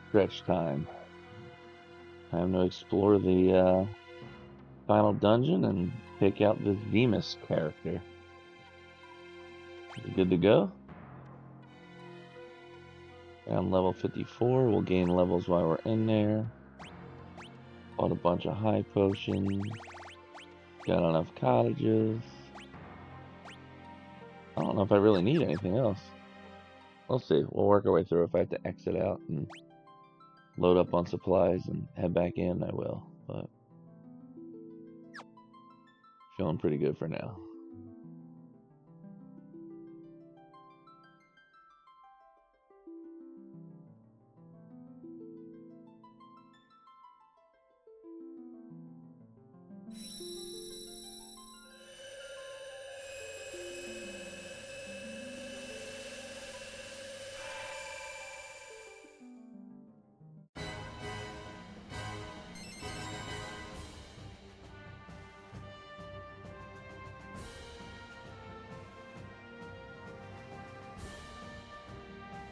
Stretch time. Time to explore the final dungeon and pick out this Zemus character. You good to go? Around level 54, we'll gain levels while we're in there. Bought a bunch of high potions. Got enough cottages. I don't know if I really need anything else. We'll see. We'll work our way through. If I have to exit out and load up on supplies and head back in, I will. But feeling pretty good for now.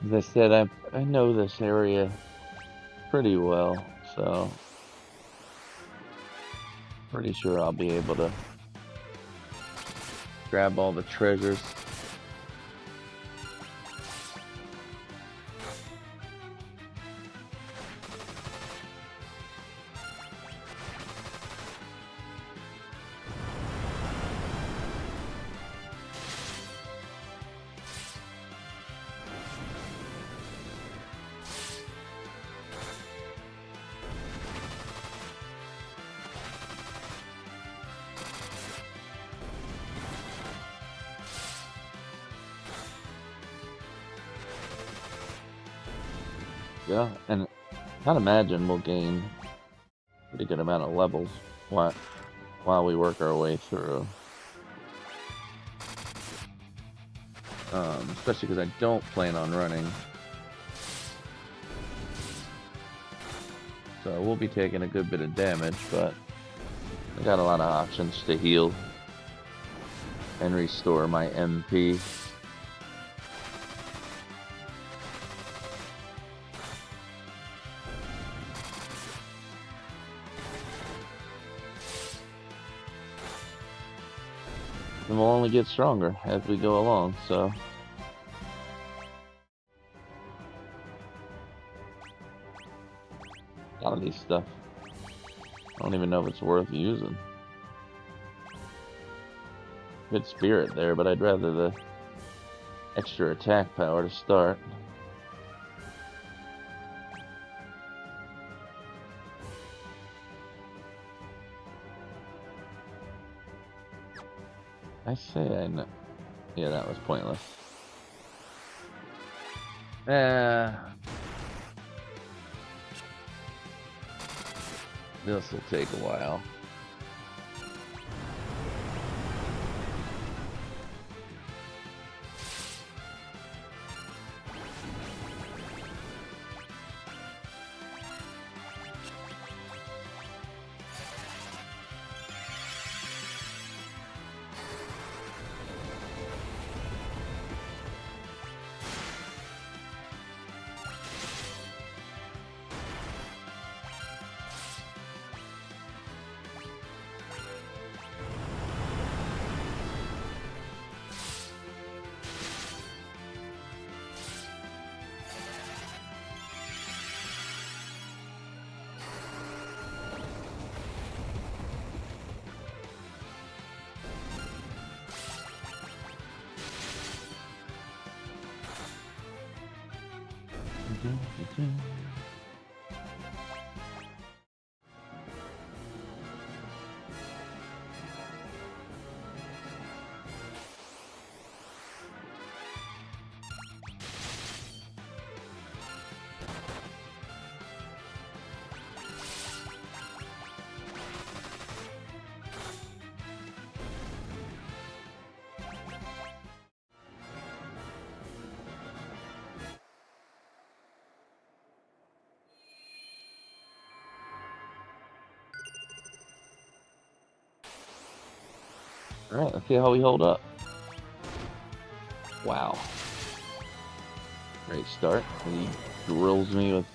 As I said, I know this area pretty well, so pretty sure I'll be able to grab all the treasures. Yeah, and I'd imagine we'll gain a pretty good amount of levels while we work our way through. Especially because I don't plan on running. So we'll be taking a good bit of damage, but I got a lot of options to heal and restore my MP. And we'll only get stronger as we go along, so. A lot of these stuff, I don't even know if it's worth using. Good spirit there, but I'd rather the extra attack power to start. I say I know. Yeah, that was pointless. This will take a while. Alright, let's see how we hold up. Wow. Great start. And he drills me with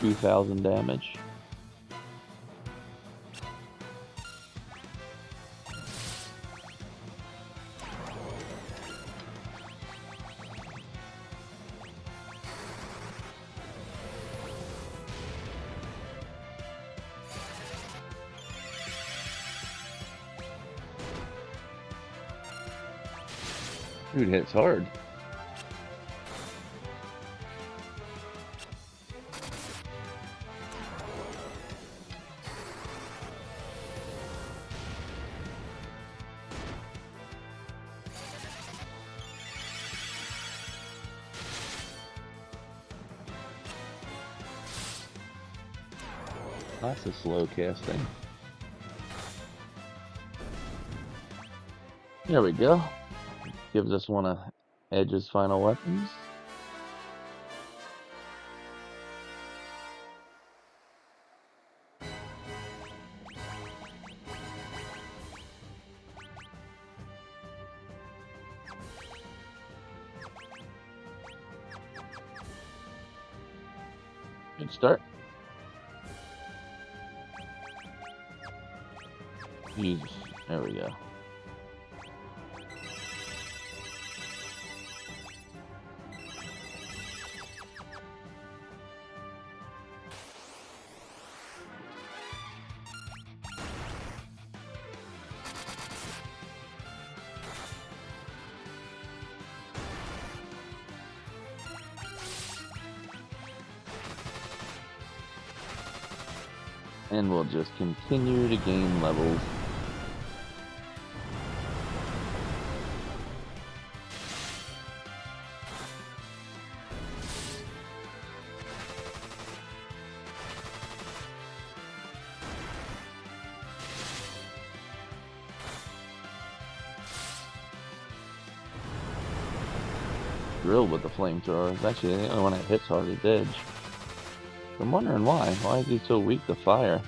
2,000 damage. Dude hits hard. That's a slow casting. There we go. Gives us one of Edge's final weapons. Good start. Jesus, there we go. And we'll just continue to gain levels. Drilled with the flamethrower. It's actually the only one that hits hard is Edge. I'm wondering why. Why is he so weak to fire?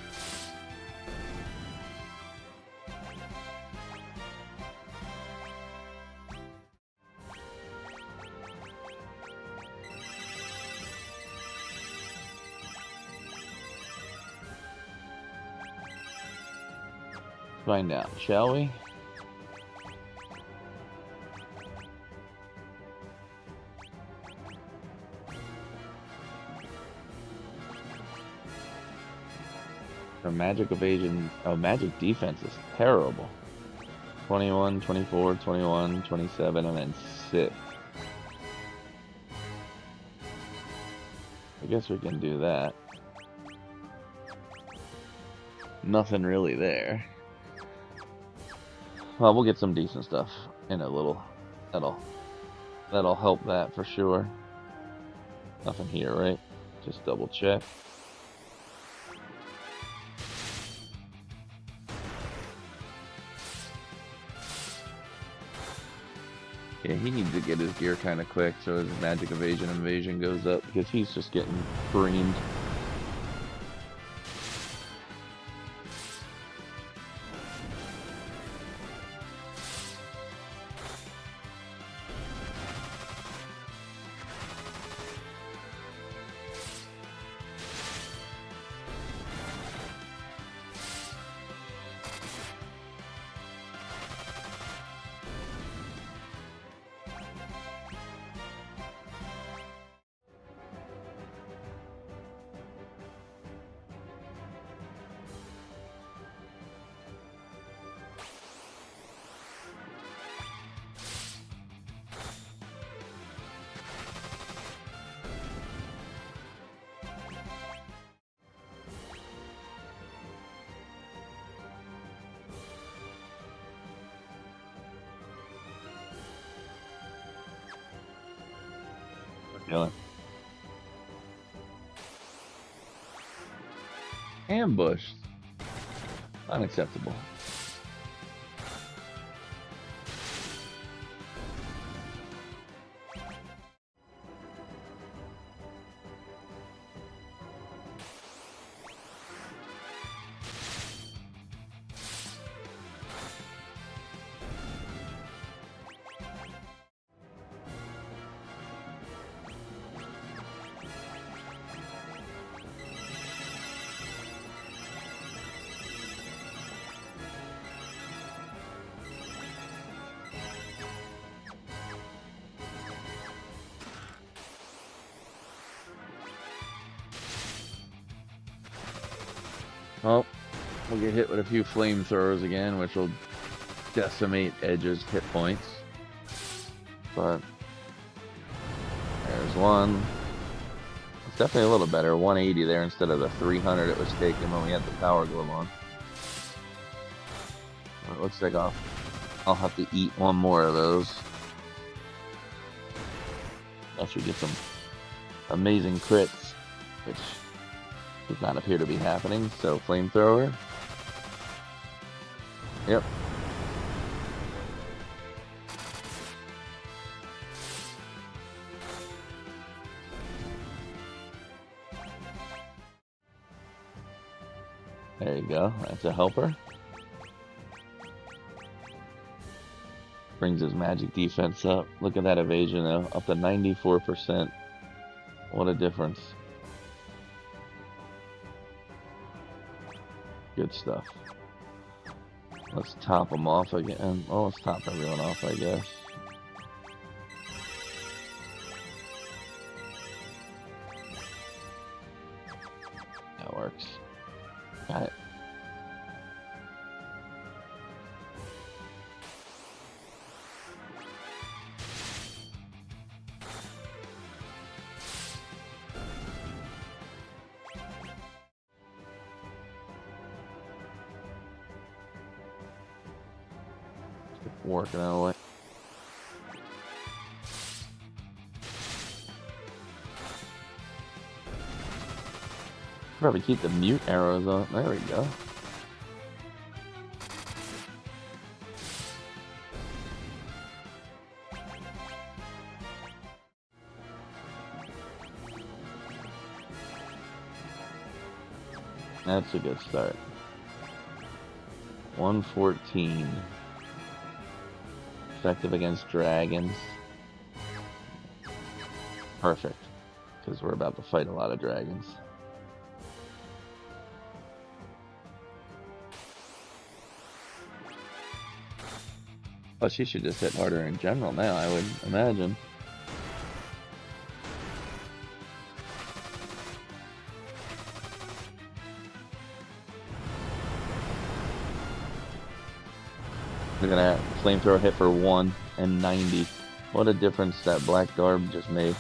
Find out, shall we? Her magic evasion, magic defense is terrible. 21, 24, 21, 27, and then 6. I guess we can do that. Nothing really there. Well, we'll get some decent stuff in a little. That'll help that for sure. Nothing here, right? Just double check. Yeah, he needs to get his gear kind of quick so his magic evasion goes up because he's just getting creamed. Killing. Ambushed. Unacceptable. Oh, we'll get hit with a few flamethrowers again, which will decimate Edge's hit points. But there's one. It's definitely a little better. 180 there instead of the 300 it was taking when we had the power glove on. It looks like I'll have to eat one more of those. Unless we get some amazing crits, which does not appear to be happening. So flamethrower. Yep. There you go. That's a helper. Brings his magic defense up. Look at that evasion though. Up to 94%. What a difference. Good stuff. Let's top them off again. Oh, let's top everyone off, I guess. That works. Got it. Working out of way. Probably keep the mute arrows on. There we go. That's a good start. 114. Effective against dragons. Perfect. Because we're about to fight a lot of dragons. Oh, she should just hit harder in general now, I would imagine. Look at that. Flamethrower hit for 1 and 90. What a difference that Black Darb just made.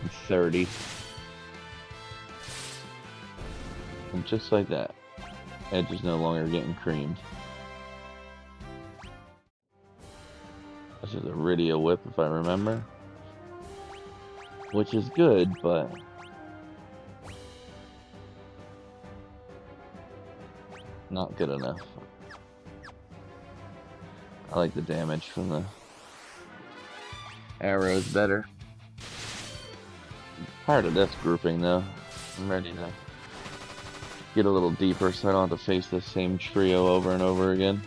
And 30. And just like that. Edge is no longer getting creamed. This is a Rydia whip, if I remember. Which is good, but not good enough. I like the damage from the arrows better. Tired of this grouping though. I'm ready to get a little deeper so I don't have to face the same trio over and over again.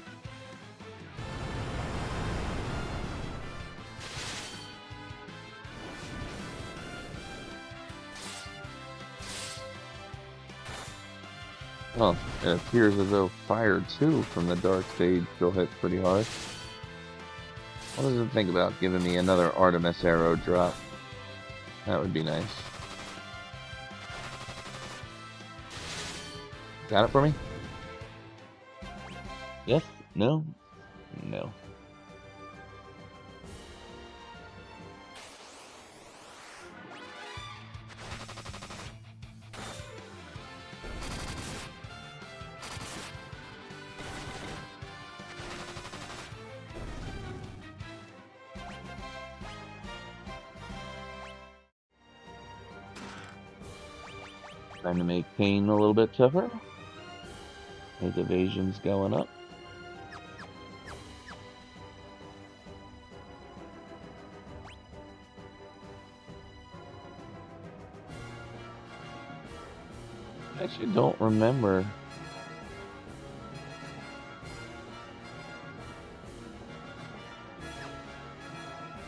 Well, it appears as though Fire 2 from the Dark Stage still hits pretty hard. What does it think about giving me another Artemis arrow drop? That would be nice. Got it for me? Yes? No? No. Time to make Pain a little bit tougher. His evasion's going up. I actually don't remember.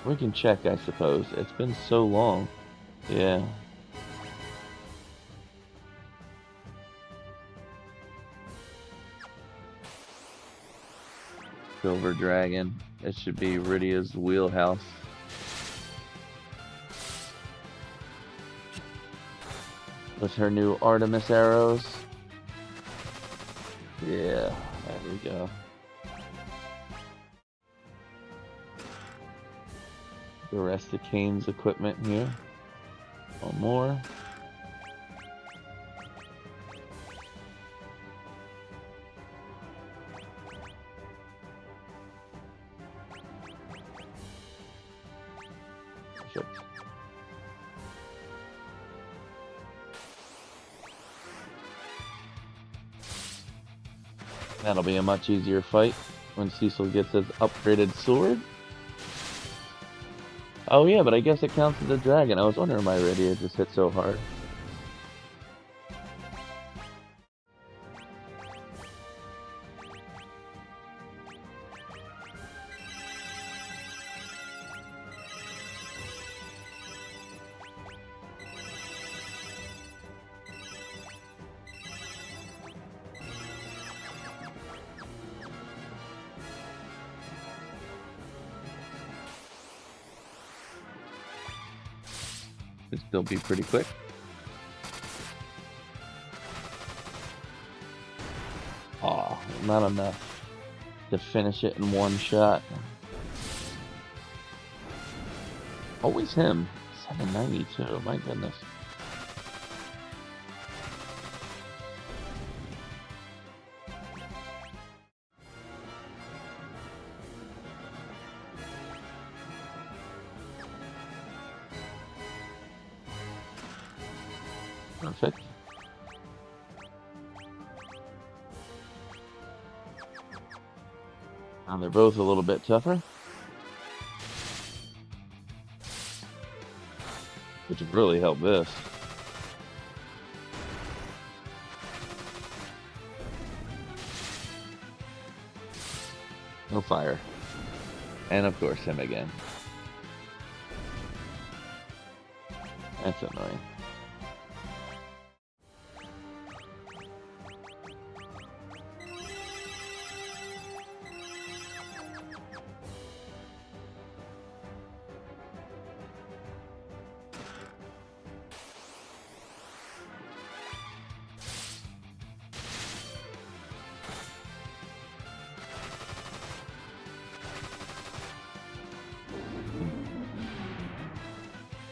We can check, I suppose. It's been so long. Yeah. Silver Dragon. It should be Rydia's wheelhouse. With her new Artemis arrows. Yeah, there we go. The rest of Kane's equipment here. One more. Perfect. That'll be a much easier fight when Cecil gets his upgraded sword. Oh yeah, but I guess it counts as a dragon. I was wondering why Rydia just hit so hard. Should still be pretty quick. Aw, not enough to finish it in one shot. Always him. 792, my goodness. Perfect. Now they're both a little bit tougher. Which would really help this. No fire. And of course him again. That's annoying.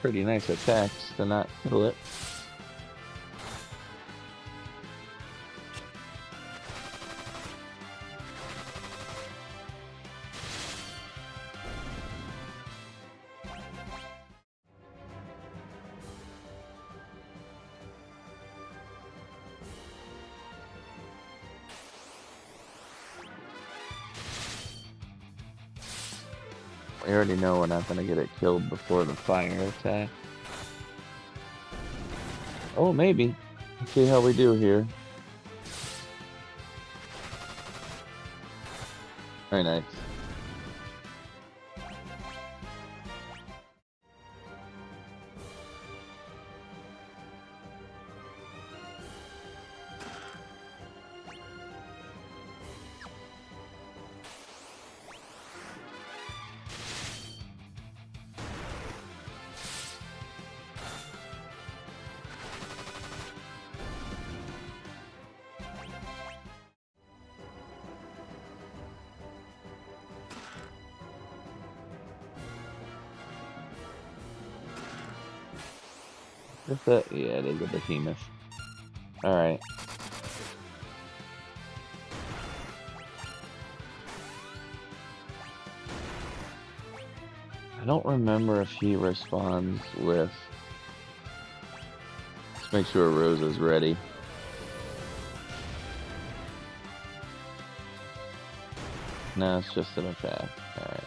Pretty nice attacks to not kill it. We already know we're not going to get it killed before the fire attack. Oh, maybe. Let's see how we do here. Very nice. Is that? Yeah, it is a behemoth. Alright. I don't remember if he responds with... Let's make sure Rose is ready. No, it's just an attack. Alright.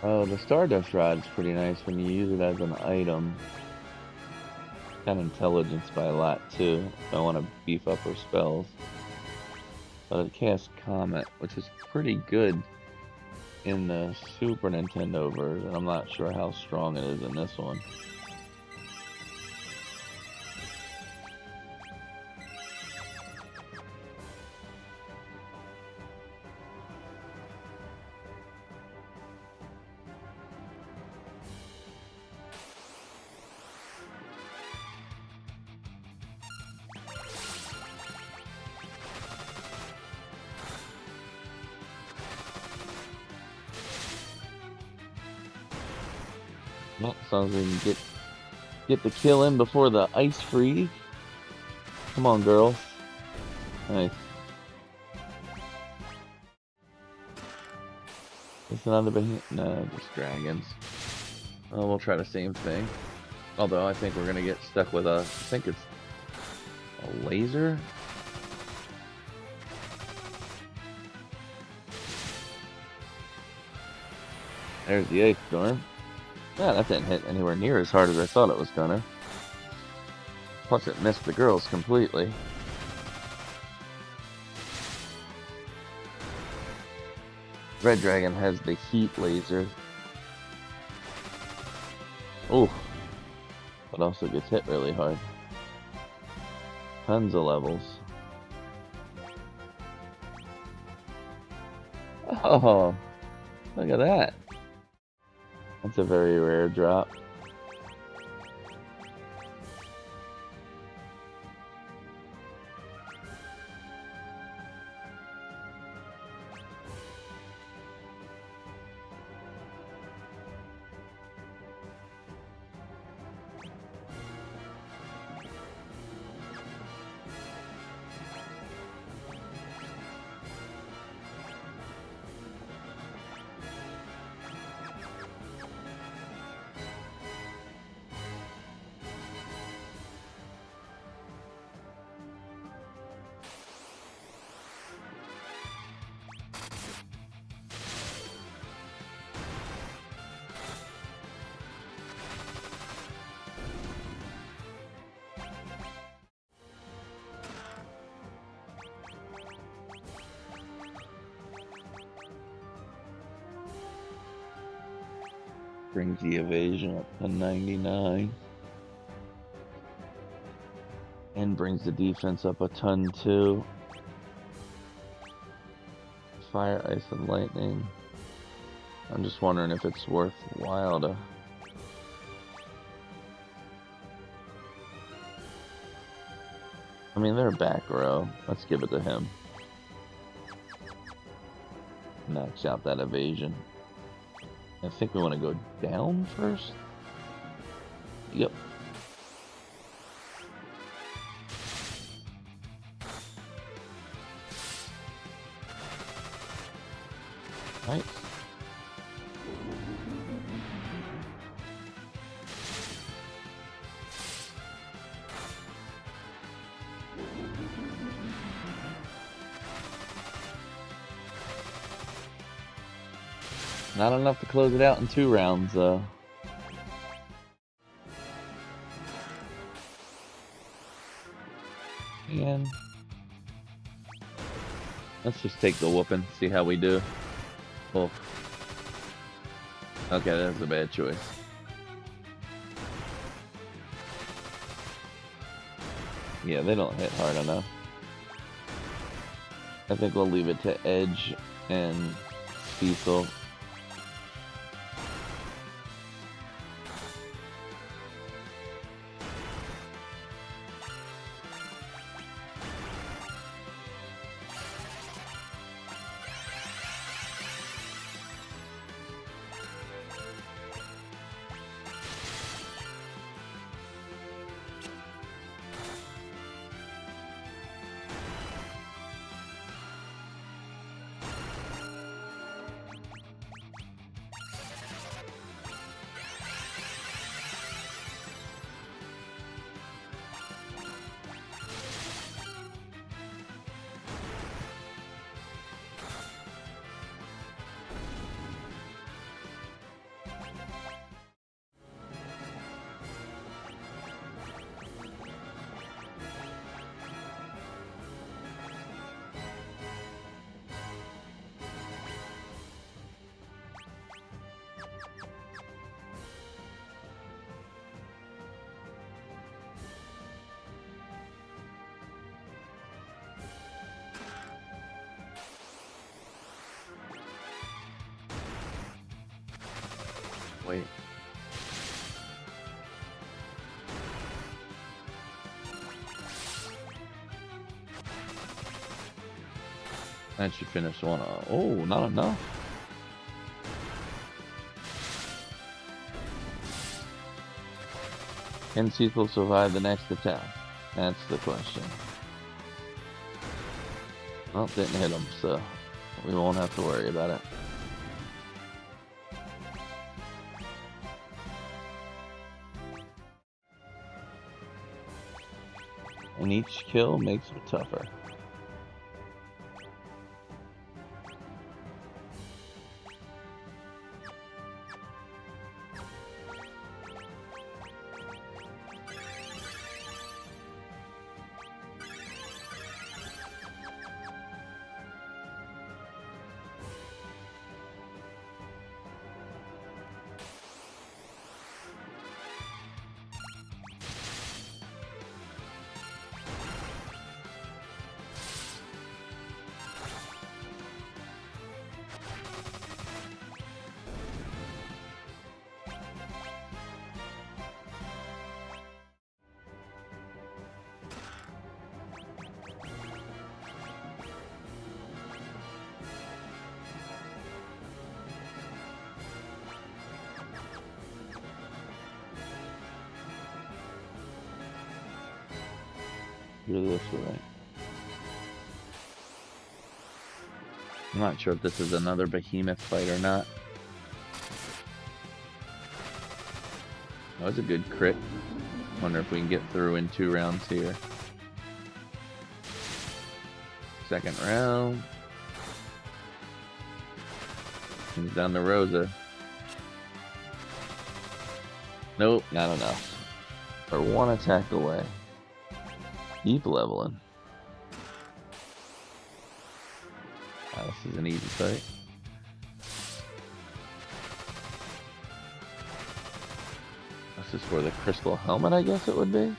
Oh, the Stardust Rod is pretty nice when you use it as an item. Got intelligence by a lot too, if I want to beef up her spells. But it casts Comet, which is pretty good in the Super Nintendo version. I'm not sure how strong it is in this one. Well, as long as we can get the kill in before the ice freeze. Come on, girls. Nice. It's another behemoth. No, just dragons. Oh, we'll try the same thing. Although I think we're gonna get stuck with a. I think it's a laser. There's the ice storm. Yeah, that didn't hit anywhere near as hard as I thought it was gonna. Plus, it missed the girls completely. Red Dragon has the heat laser. Ooh. But also gets hit really hard. Tons of levels. Oh, look at that. That's a very rare drop. Brings the evasion up to 99. And brings the defense up a ton too. Fire, ice, and lightning. I'm just wondering if it's worthwhile to... I mean, they're back row. Let's give it to him. Max out that evasion. I think we want to go down first. Yep. Right. Not enough to close it out in 2 rounds, though. And let's just take the whooping, see how we do. Oh. Okay, that's a bad choice. Yeah, they don't hit hard enough. I think we'll leave it to Edge and Cecil. Wait. That should finish one off. Oh, not enough. Can Cecil survive the next attack? That's the question. Well, didn't hit him, so we won't have to worry about it. And each kill makes it tougher. You're this way. I'm not sure if this is another behemoth fight or not. That was a good crit. Wonder if we can get through in 2 rounds here. Second round. Comes down to Rosa. Nope, not enough. We're 1 attack away. Keep leveling. This is an easy fight. This is for the crystal helmet, I guess it would be.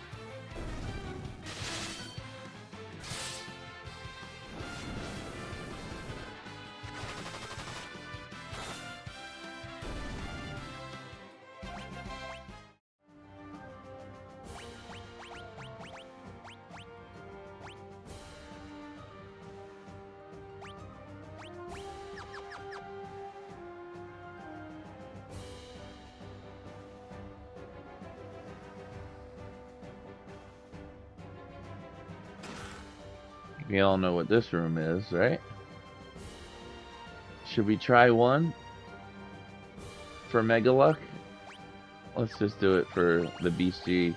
We all know what this room is, right? Should we try one for Mega Luck? Let's just do it for the bestiary.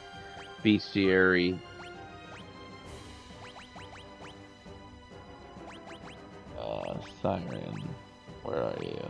Siren, where are you?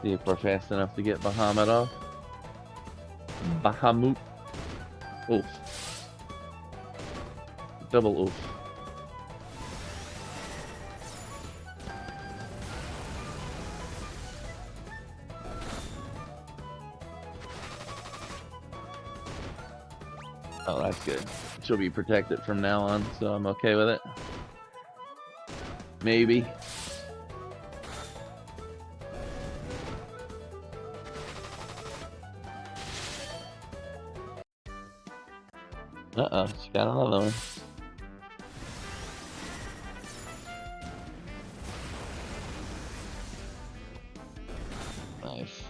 See if we're fast enough to get Bahamut off. Bahamut. Oof. Double oof. Oh, that's good. She'll be protected from now on, so I'm okay with it. Maybe. Uh-oh, she got another one. Nice.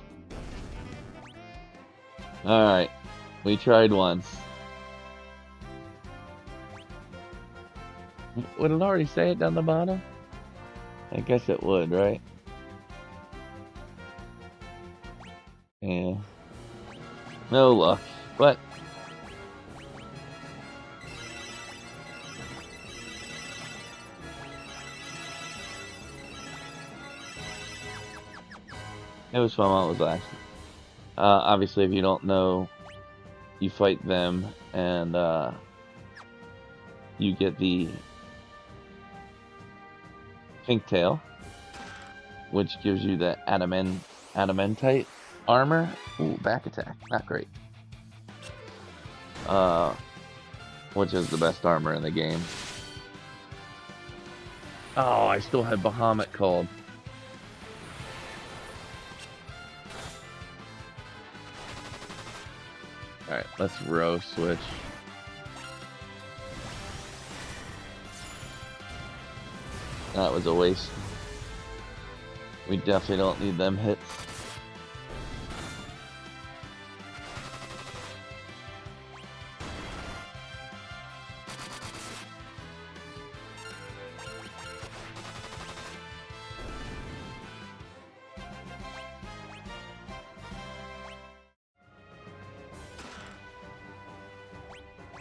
Alright, we tried once. Would it already say it down the bottom? I guess it would, right? Yeah. No luck, but it was fun while it was lasting. Obviously, if you don't know, you fight them, and you get the pink tail, which gives you the adamantite armor. Ooh, back attack, not great. Which is the best armor in the game. Oh, I still had Bahamut called. Alright, let's row switch. That was a waste. We definitely don't need them hits.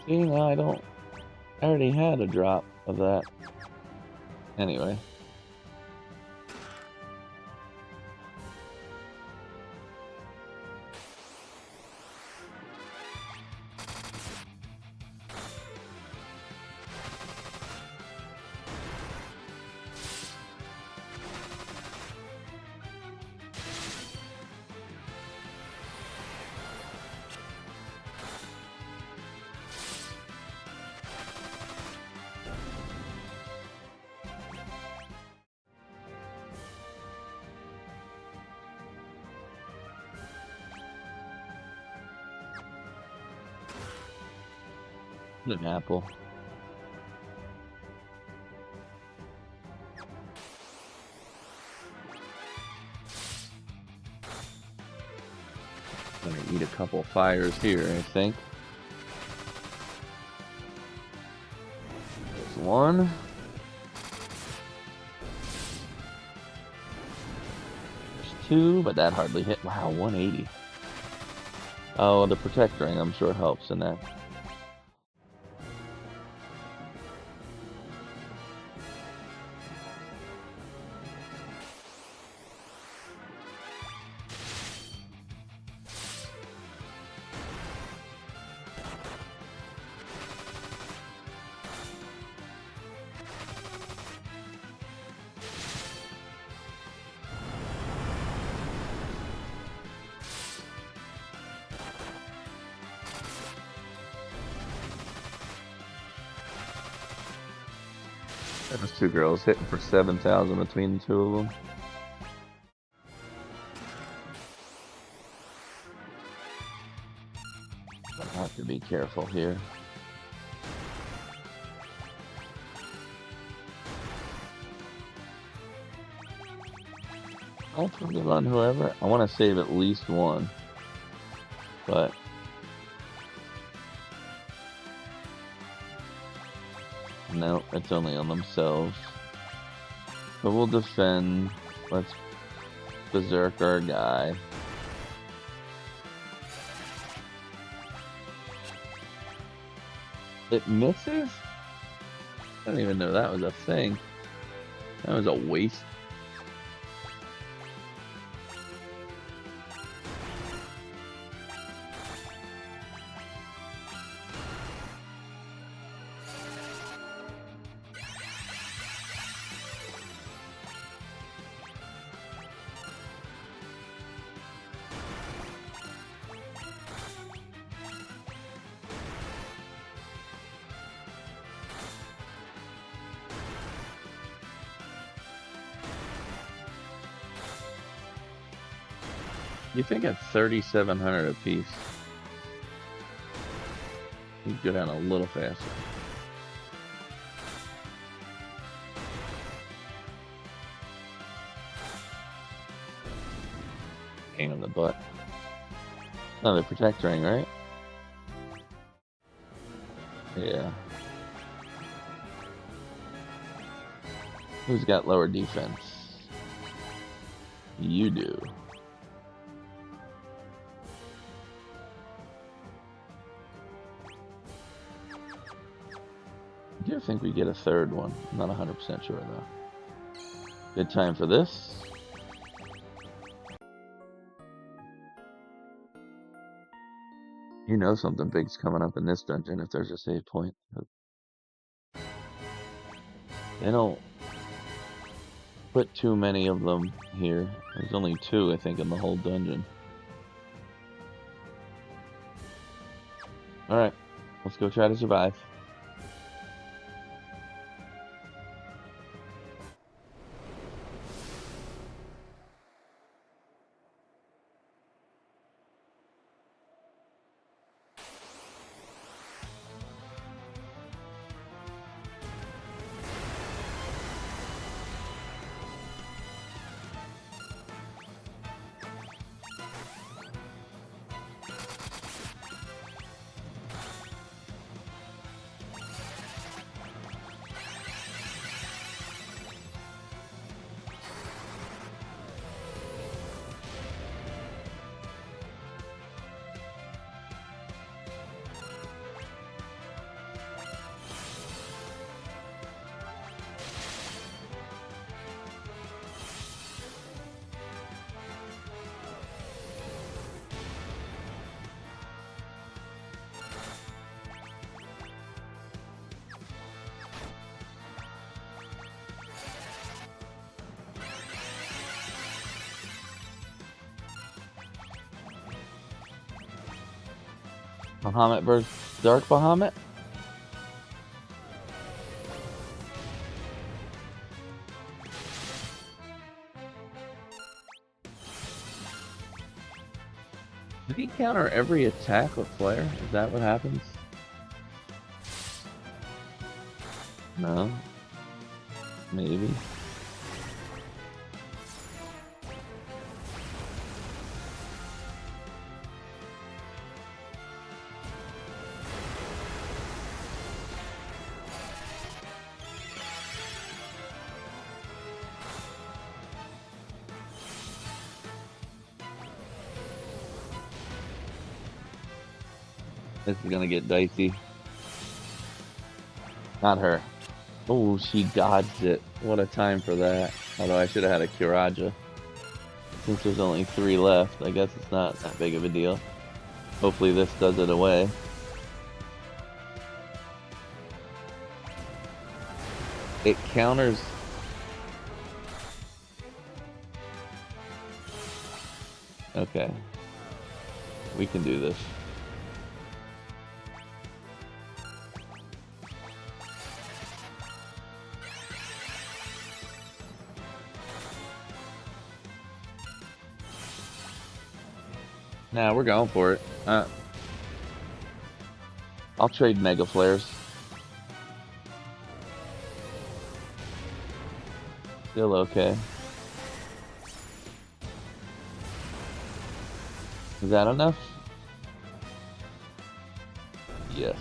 See, now I already had a drop of that. Anyway. An apple. Gonna eat a couple fires here, I think. There's one. There's two, but that hardly hit. Wow, 180. Oh, the protect ring I'm sure helps in that. Those two girls hitting for 7,000 between the two of them. I have to be careful here. I'll put it on whoever. I want to save at least one. But no, it's only on themselves. But we'll defend. Let's berserk our guy. It misses? I didn't even know that was a thing. That was a waste. You think at 3,700 apiece, you'd go down a little faster. Pain in the butt. Another protect ring, right? Yeah. Who's got lower defense? You do. I do think we get a third one. I'm not 100% sure though. Good time for this. You know something big's coming up in this dungeon if there's a save point. They don't put too many of them here. There's only 2, I think, in the whole dungeon. Alright, let's go try to survive. Bahamut versus Dark Bahamut? Did he counter every attack with Flare? Is that what happens? No. Maybe. This is gonna get dicey. Not her. Oh, she dodged it. What a time for that. Although I should have had a Kiraja. Since there's only 3 left, I guess it's not that big of a deal. Hopefully this does it away. It counters... Okay. We can do this. Nah, we're going for it. I'll trade Mega Flares. Still okay. Is that enough? Yes.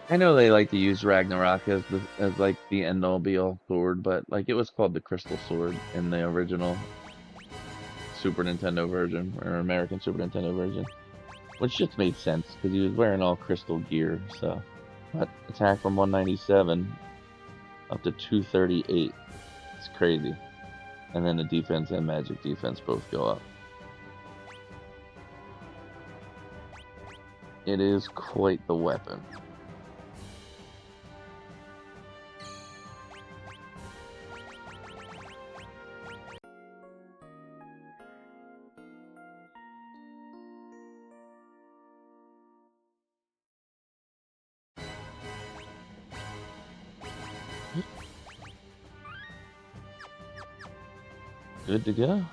I know they like to use Ragnarok as like the end all be all sword, but like it was called the Crystal Sword in the original Super Nintendo version or American Super Nintendo version, which just made sense because he was wearing all crystal gear. So, but attack from 197 up to 238. It's crazy, and then the defense and magic defense both go up. It is quite the weapon. Good to go.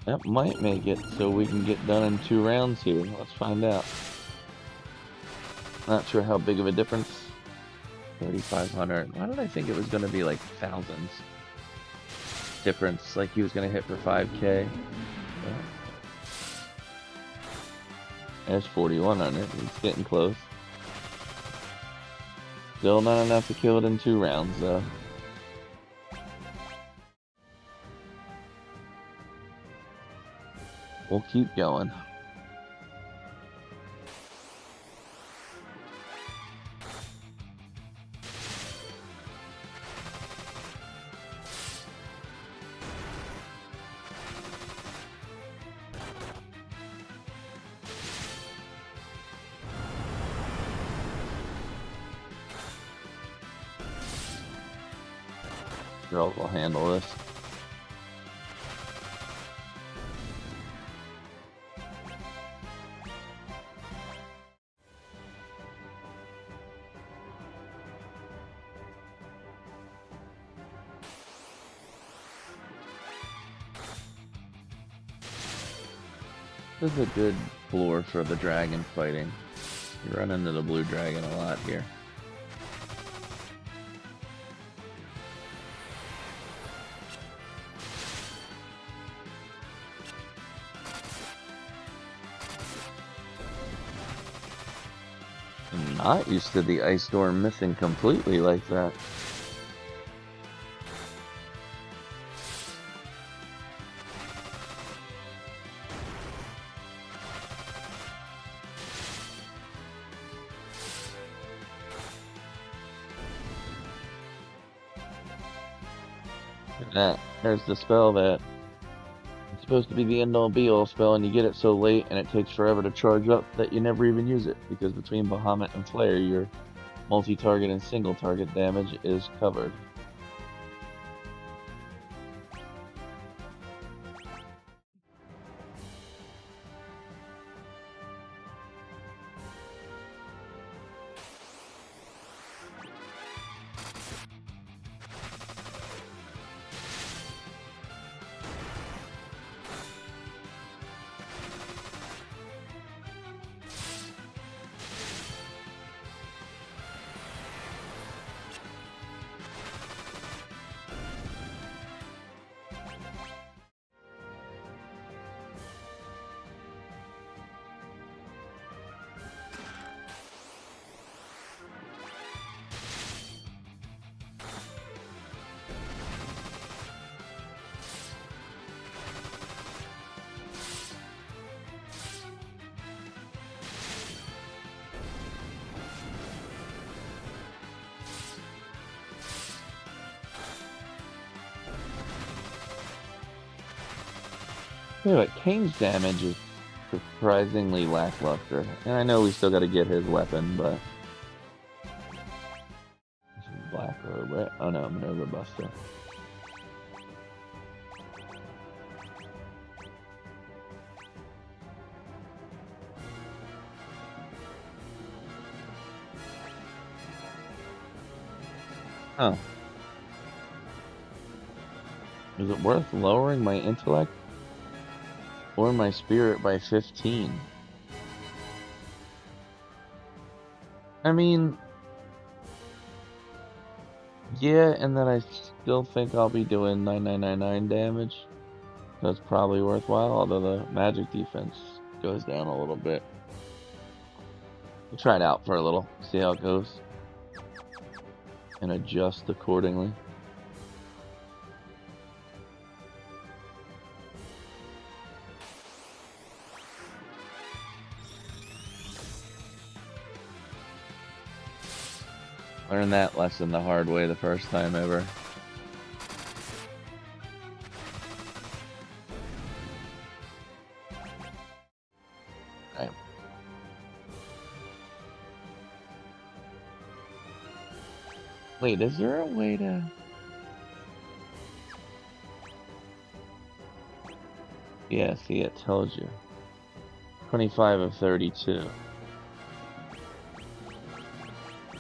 That might make it so we can get done in 2 rounds here. Let's find out. Not sure how big of a difference. 3,500. Why did I think it was going to be like thousands difference? Like he was going to hit for 5K. There's 4,100. It's getting close. Still not enough to kill it in 2 rounds, though. We'll keep going. Girls will handle this. This is a good floor for the dragon fighting. You run into the blue dragon a lot here. I'm not used to the ice storm missing completely like that. There's the spell that it's supposed to be the end all be all spell, and you get it so late and it takes forever to charge up that you never even use it, because between Bahamut and Flare your multi-target and single target damage is covered. Anyway, Kane's damage is surprisingly lackluster, and I know we still got to get his weapon, but this is Black Robe, right? Oh no, Minerva Buster. Oh. Is it worth lowering my intellect or my spirit by 15? I mean, yeah, and then I still think I'll be doing 9999 damage, so it's probably worthwhile, although the magic defense goes down a little bit. We'll try it out for a little, see how it goes, and adjust accordingly. Learned that lesson the hard way the first time ever. Right. Wait, is there a way to... Yeah, see, it tells you. 25 of 32.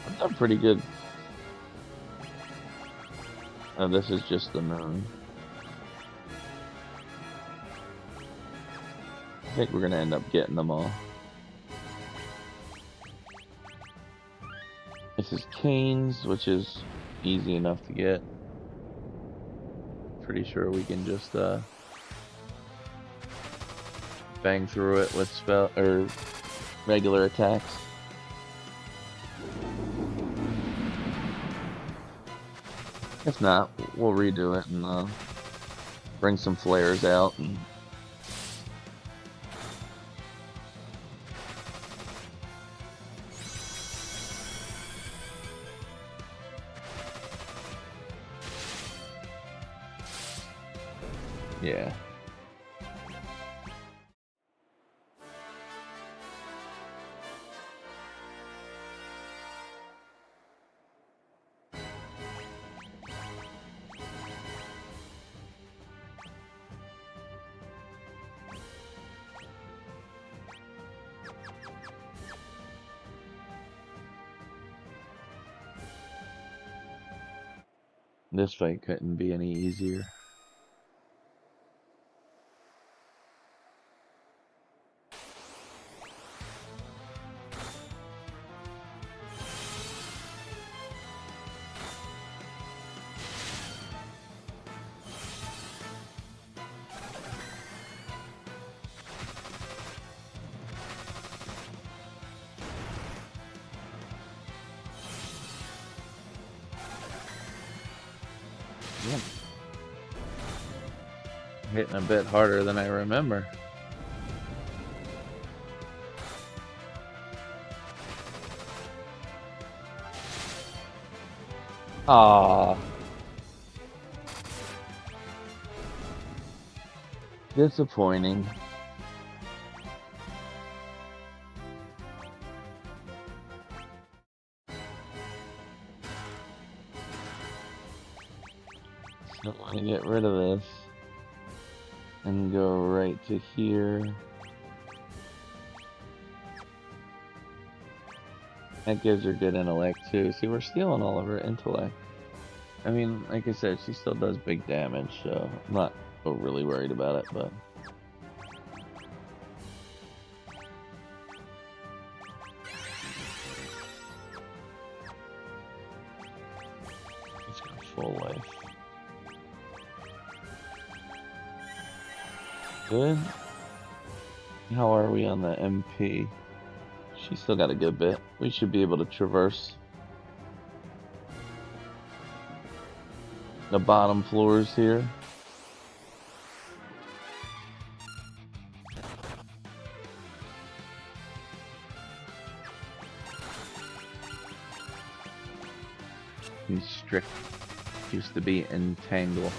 That's a pretty good... Oh, this is just the moon. I think we're gonna end up getting them all. This is Kane's, which is easy enough to get. Pretty sure we can just bang through it with spell or regular attacks. If not, we'll redo it and bring some flares out and yeah. This fight couldn't be any easier. Yeah. Hitting a bit harder than I remember. Ah, disappointing. So I'm gonna get rid of this and go right to here. That gives her good intellect too. See, we're stealing all of her intellect. I mean, like I said, she still does big damage, so I'm not overly worried about it, but... Let's go full life. Good. How are we on the MP? She's still got a good bit. We should be able to traverse the bottom floors here. Constrict used to be entangle.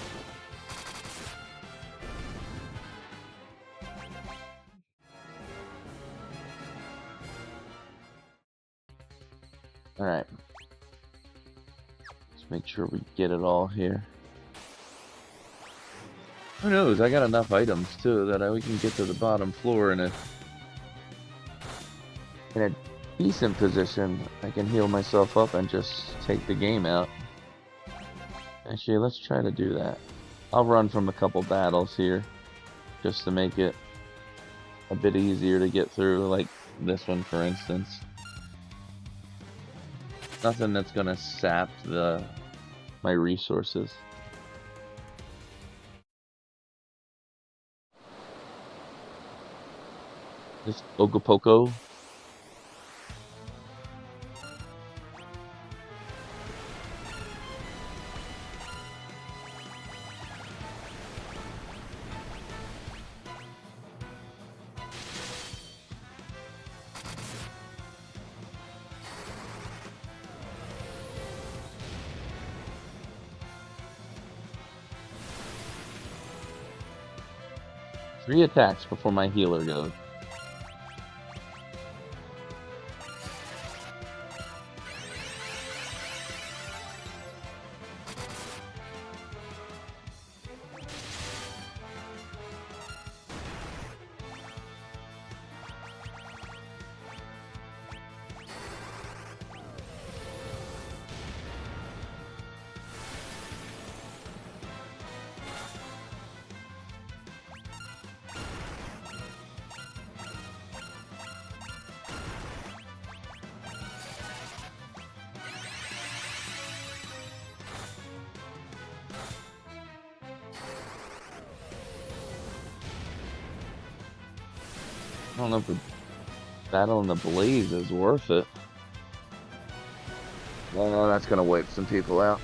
Alright. Let's make sure we get it all here. Who knows? I got enough items too that we can get to the bottom floor in a decent position. I can heal myself up and just take the game out. Actually, let's try to do that. I'll run from a couple battles here just to make it a bit easier to get through, like this one for instance. Nothing that's gonna sap my resources. This Ogopoco. 3 attacks before my healer goes. I don't know if the battle in the blaze is worth it. Well, that's gonna wipe some people out.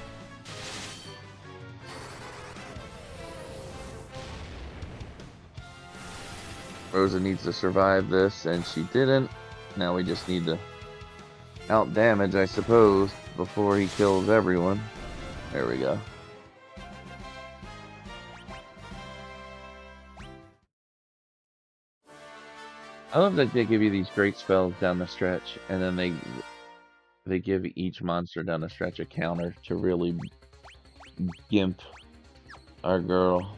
Rosa needs to survive this, and she didn't. Now we just need to out damage, I suppose, before he kills everyone. There we go. I love that they give you these great spells down the stretch, and then they give each monster down the stretch a counter to really gimp our girl.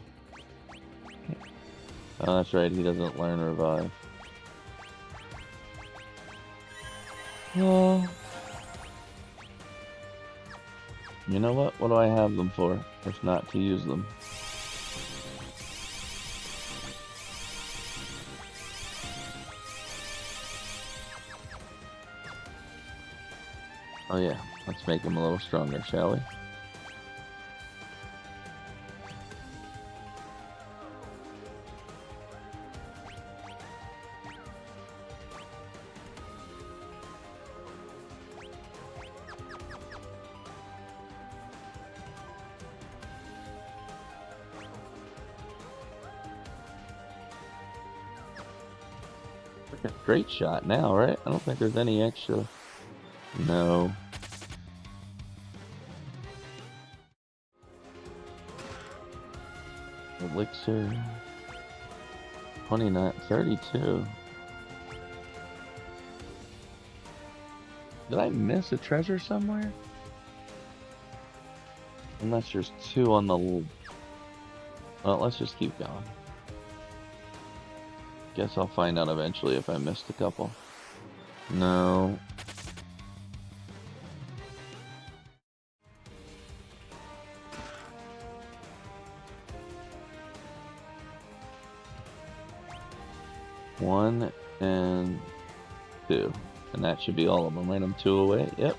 Oh, that's right, he doesn't learn revive. Oh. You know what? What do I have them for, if not to use them? Oh yeah, let's make him a little stronger, shall we? Great shot now, right? I don't think there's any extra. No. Elixir. 29, 32. Did I miss a treasure somewhere? Unless there's two on the... Well, let's just keep going. Guess I'll find out eventually if I missed a couple. No. One and two. And that should be all of them, right? I'm two away. Yep.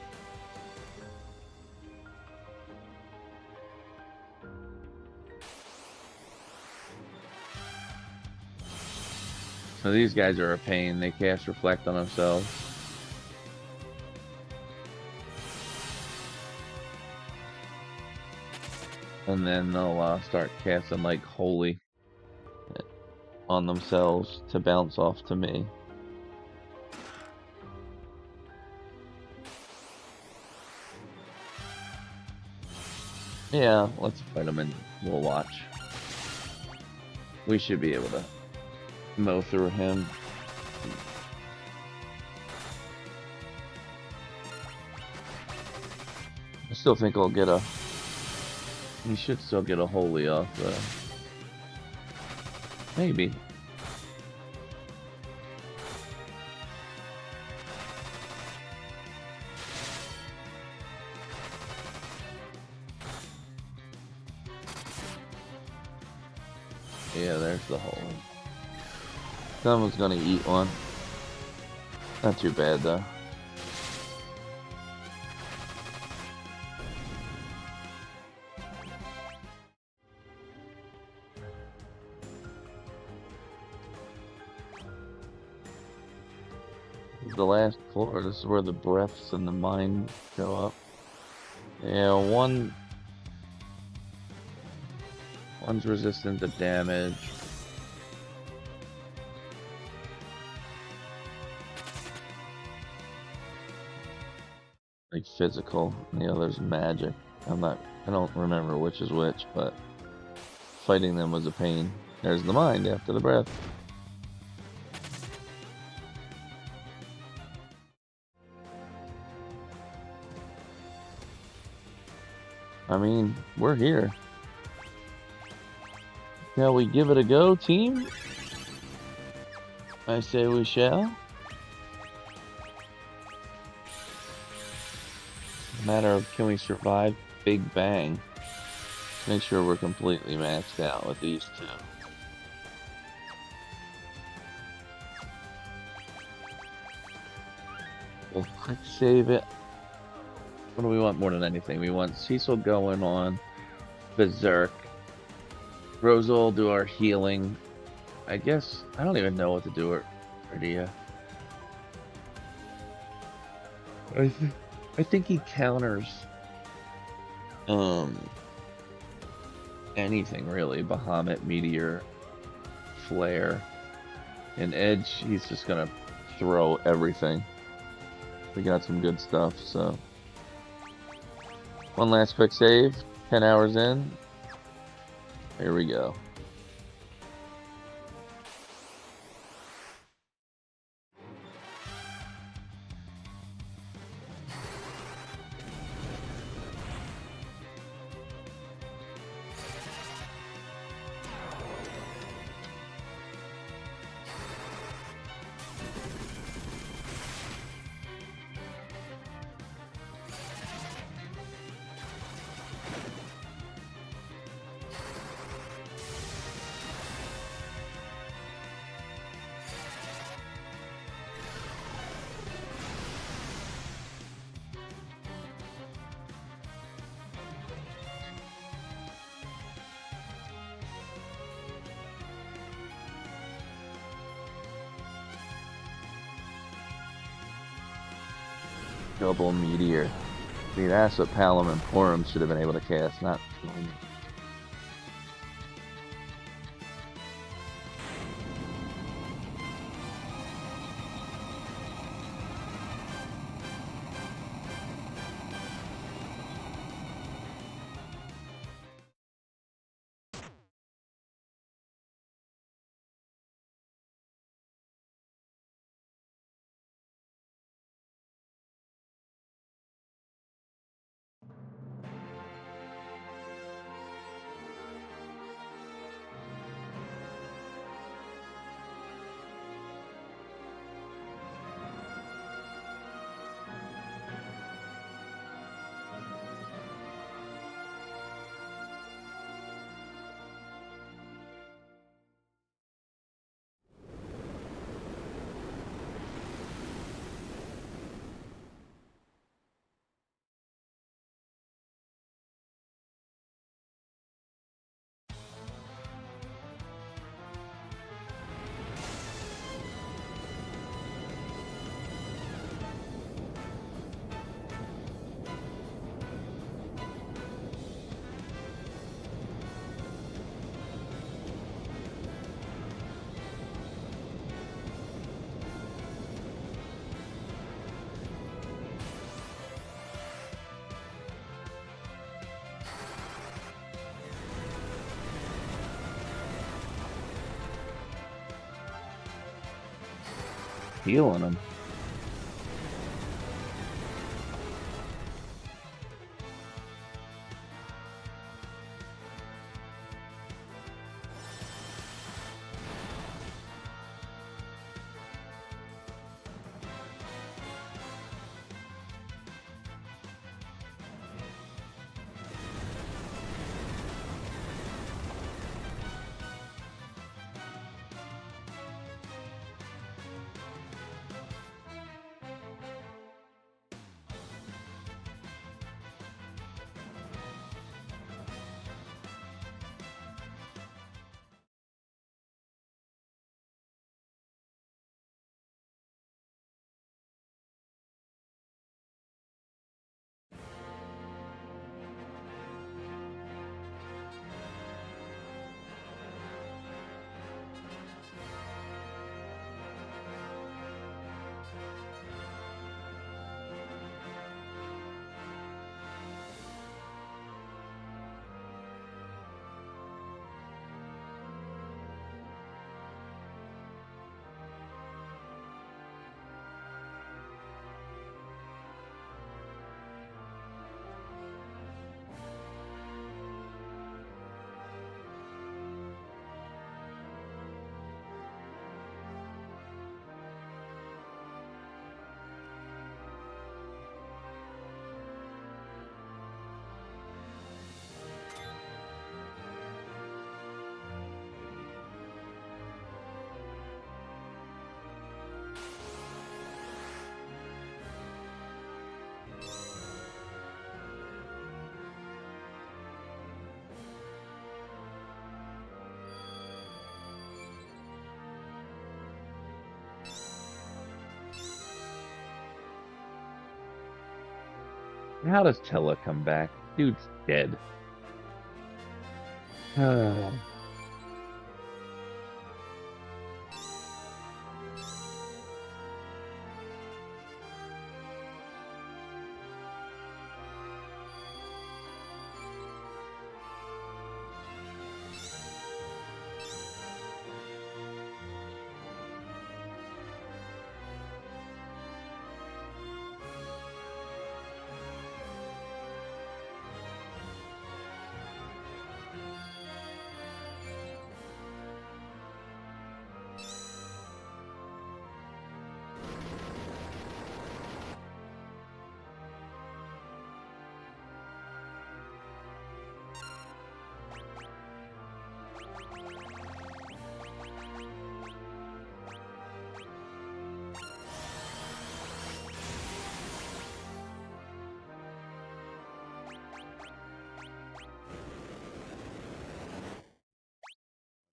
So these guys are a pain. They cast Reflect on themselves. And then they'll start casting like Holy on themselves to bounce off to me. Yeah, let's fight them and we'll watch. We should be able to mow through him. I still think I'll get a... He should still get a Holy off, maybe. Yeah, there's the Holy. Someone's gonna eat one. Not too bad though. The last floor, this is where the breaths and the mind show up. Yeah, one's resistant to damage. Like physical, and the other's magic. I don't remember which is which, but fighting them was a pain. There's the mind after the breath. I mean, we're here. Shall we give it a go, team? I say we shall. Matter of can we survive Big Bang? Make sure we're completely maxed out with these two. We'll quick save it. What do we want more than anything? We want Cecil going on Berserk. Rosa will do our healing. I guess I don't even know what to do or do you? I think he counters anything really. Bahamut, Meteor, Flare, and Edge. He's just gonna throw everything. We got some good stuff. So one last quick save. 10 hours in. Here we go. double meteor. See, that's what Palom and Porum should have been able to cast, not. Healing him. How does Tella come back? Dude's dead.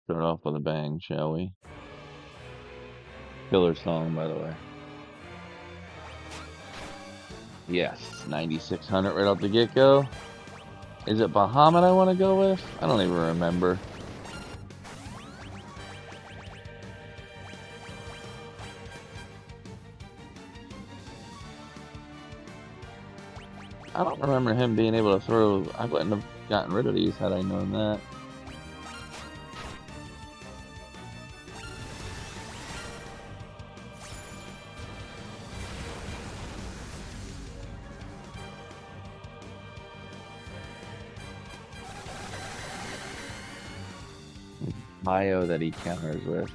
Start off with a bang, shall we? Killer song, by the way. Yes, 9600 right off the get-go. Is it Bahamut I want to go with? I don't even remember. I don't remember him being able to throw. I wouldn't have gotten rid of these had I known that. Bio that he counters with.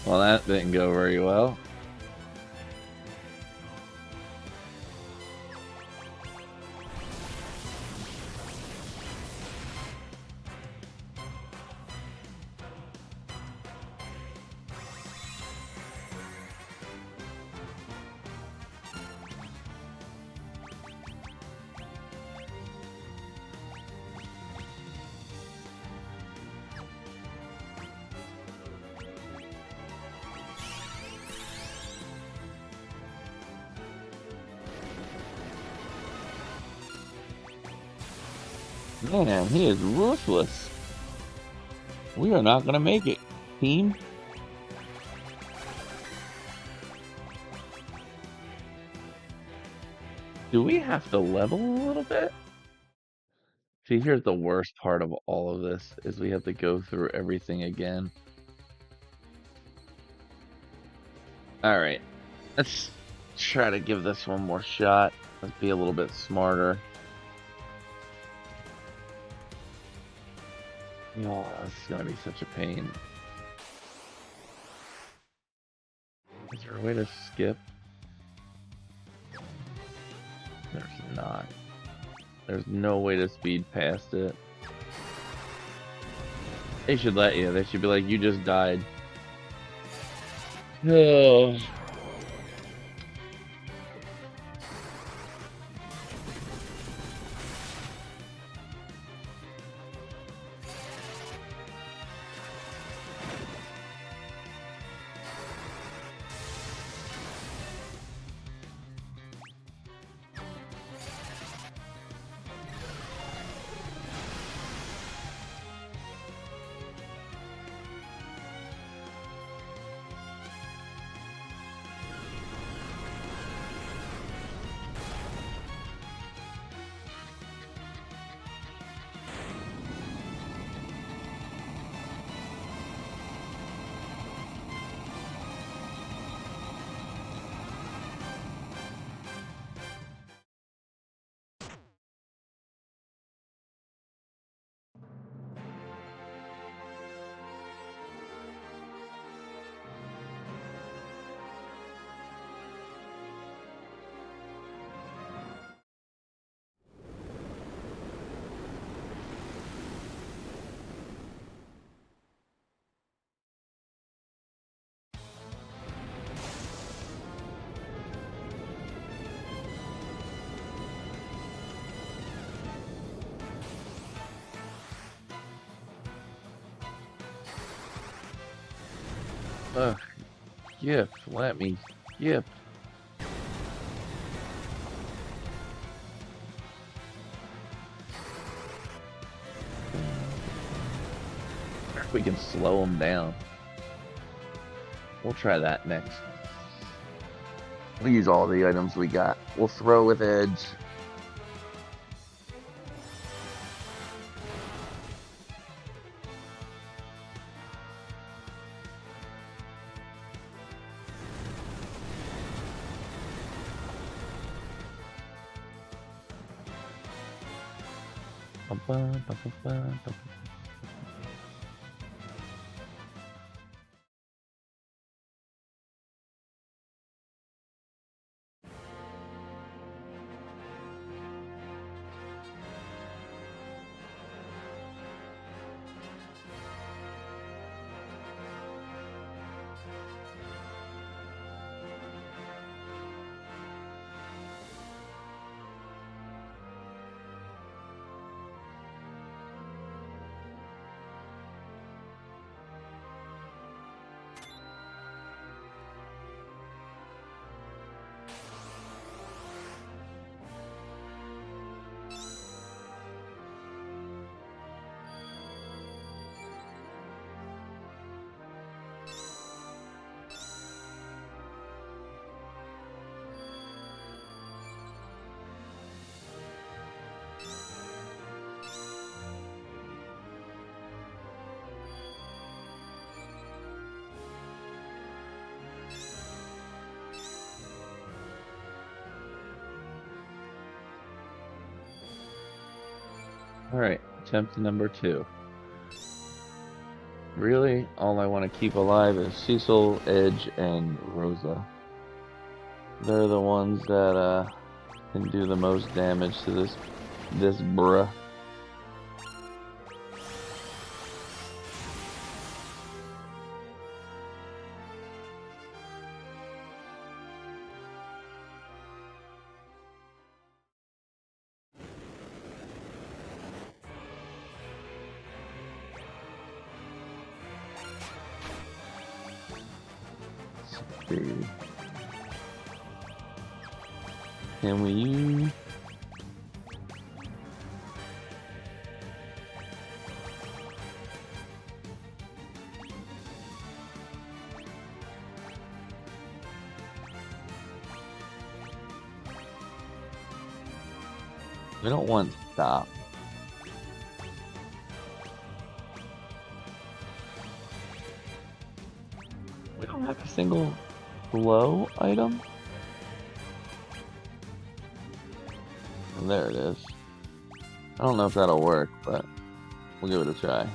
Well, that didn't go very well. Man, he is ruthless. We are not going to make it, team. Do we have to level a little bit? See, here's the worst part of all of this, is we have to go through everything again. Alright, let's try to give this one more shot. Let's be a little bit smarter. Oh, this is going to be such a pain. Is there a way to skip? There's not. There's no way to speed past it. They should let you. They should be like, you just died. Oh. Ugh. Skip. Let me skip. We can slow them down. We'll try that next. We'll use all the items we got. We'll throw with edge. Bum, bum, bum, bum, bum, bum. Alright, attempt number 2. Really, all I want to keep alive is Cecil, Edge, and Rosa. They're the ones that can do the most damage to this bruh. Can we use... We don't want stop. We don't have a single glow item. And there it is. I don't know if that'll work, but we'll give it a try.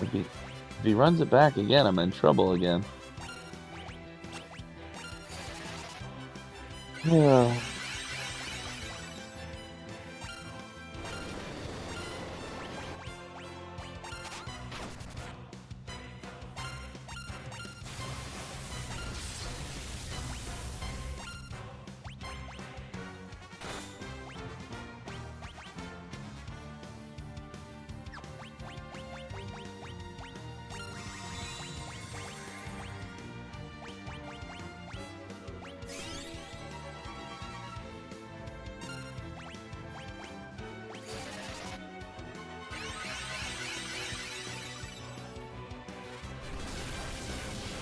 If he runs it back again, I'm in trouble again. Yeah.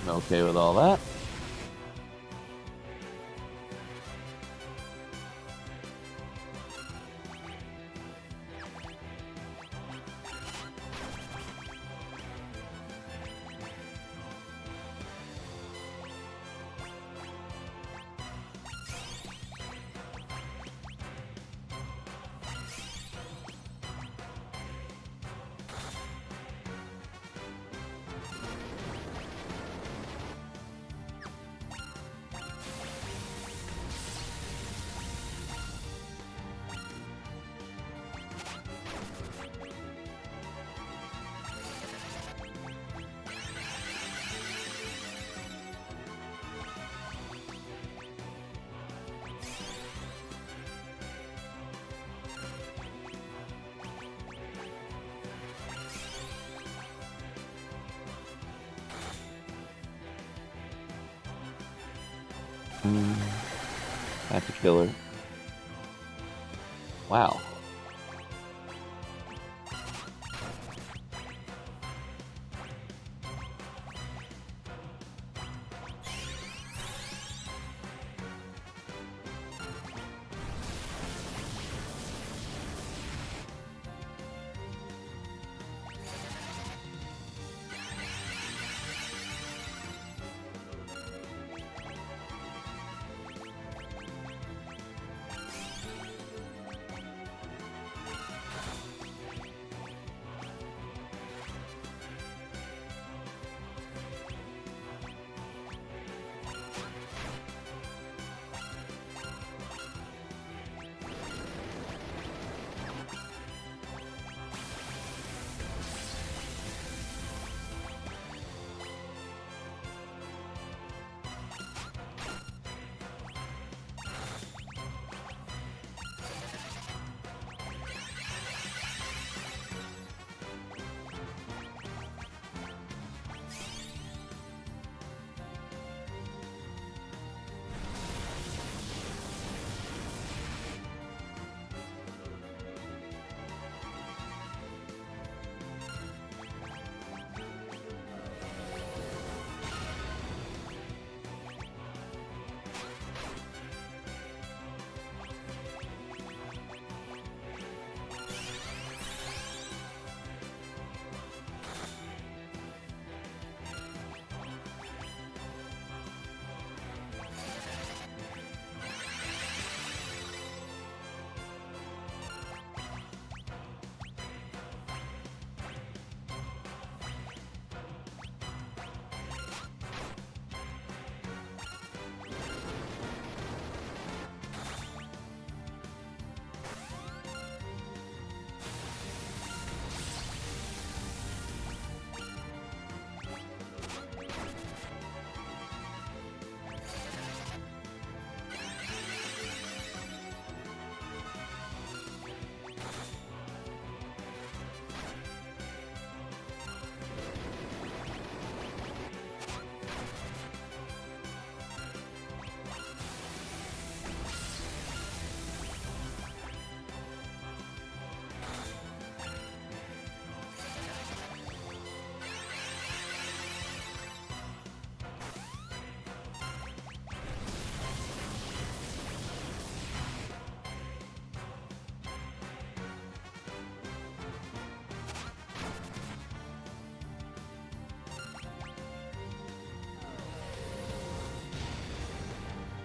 I'm okay with all that. That's a killer. Wow.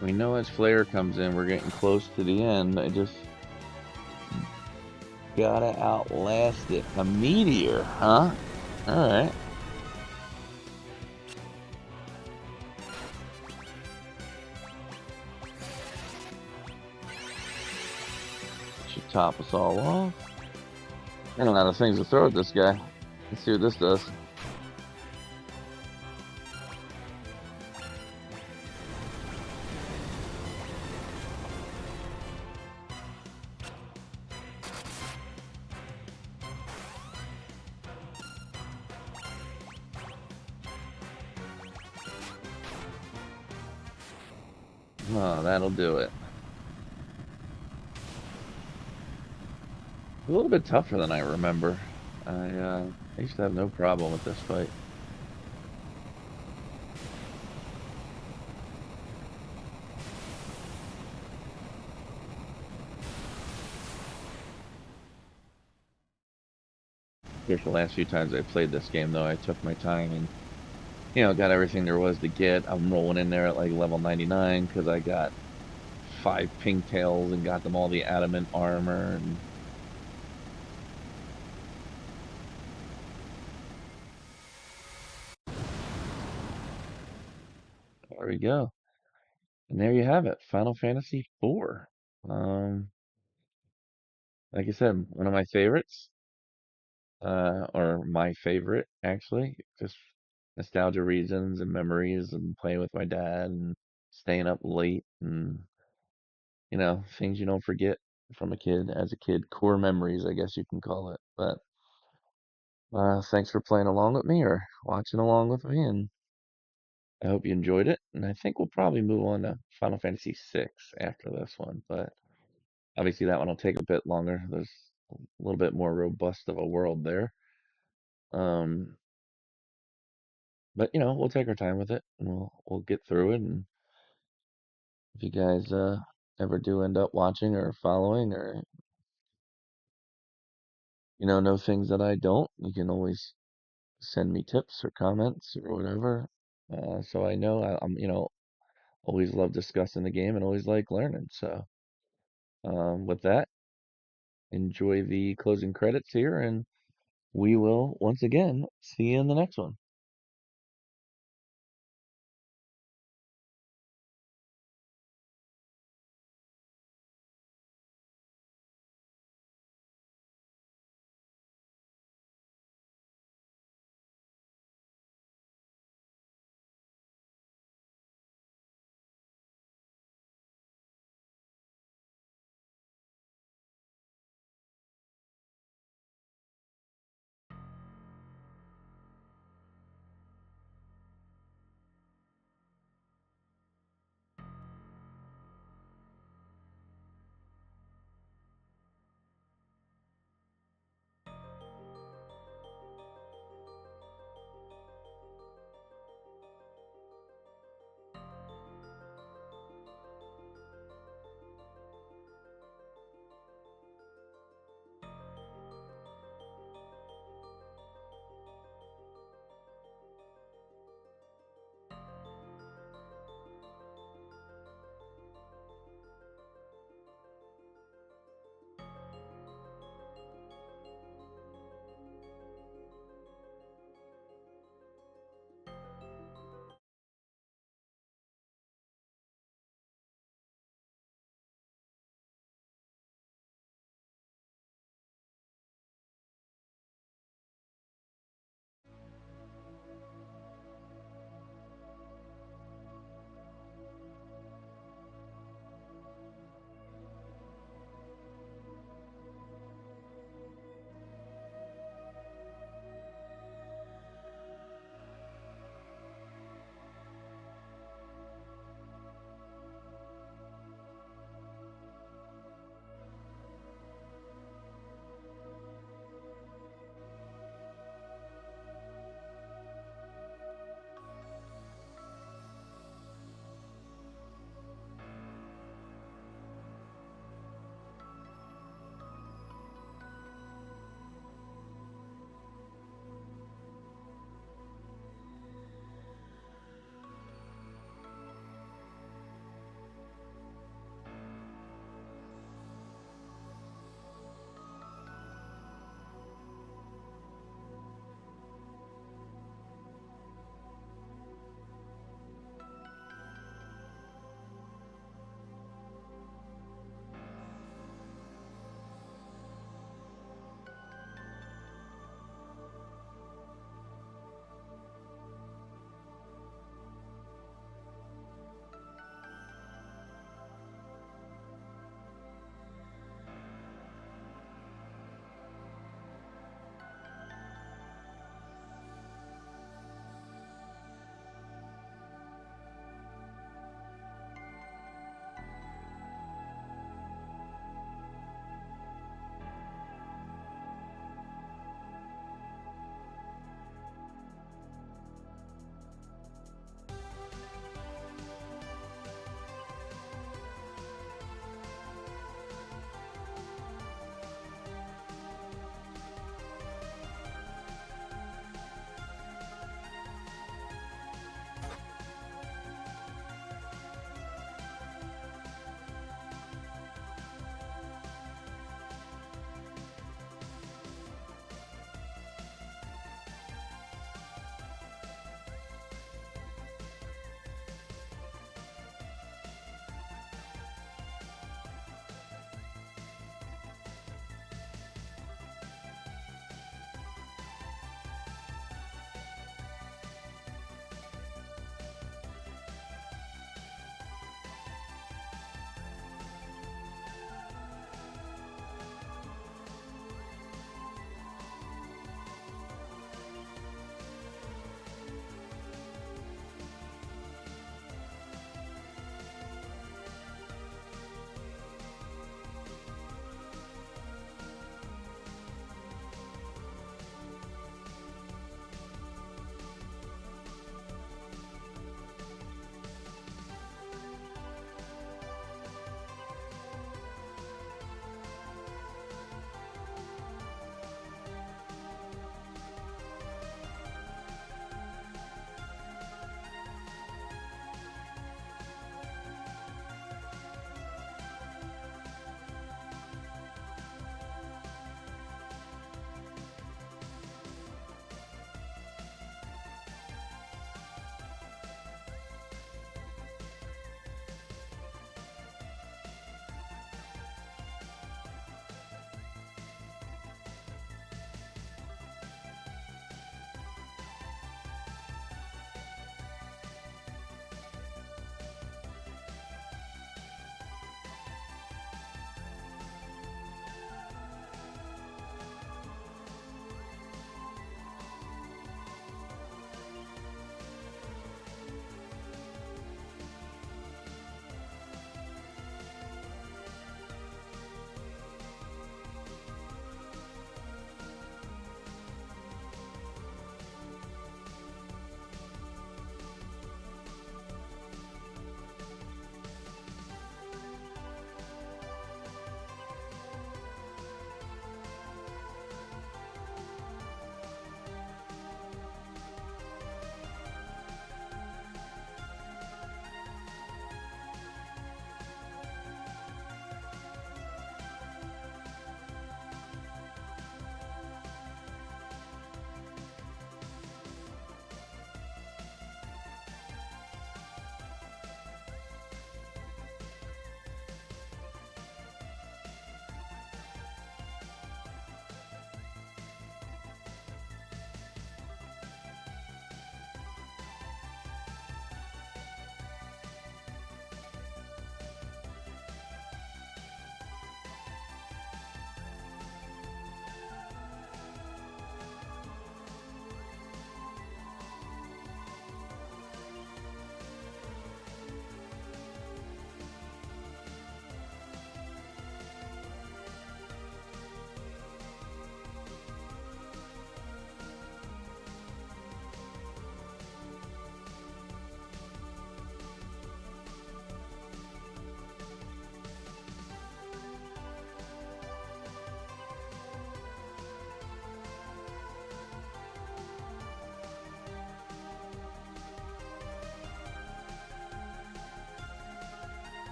We know as Flare comes in, we're getting close to the end. I just gotta outlast it. A meteor, huh? Alright. Should top us all off. I don't know how things to throw at this guy. Let's see what this does. Oh, that'll do it. A little bit tougher than I remember. I used to have no problem with this fight. Here's the last few times I played this game, though, I took my time and, got everything there was to get. I'm rolling in there at like level 99 because I got 5 pigtails and got them all the adamant armor. And there we go. And there you have it, Final Fantasy IV. Um, like I said, one of my favorites, or my favorite actually, just nostalgia reasons and memories and playing with my dad and staying up late and things you don't forget from a kid as a kid, core memories, I guess you can call it. But thanks for playing along with me or watching along with me, and I hope you enjoyed it. And I think we'll probably move on to Final Fantasy VI after this one, but obviously that one will take a bit longer. There's a little bit more robust of a world there. Um, but we'll take our time with it and we'll get through it. And if you guys ever do end up watching or following or know things that I don't, you can always send me tips or comments or whatever. So I know I'm always love discussing the game and always like learning. So with that, enjoy the closing credits here, and we will once again see you in the next one.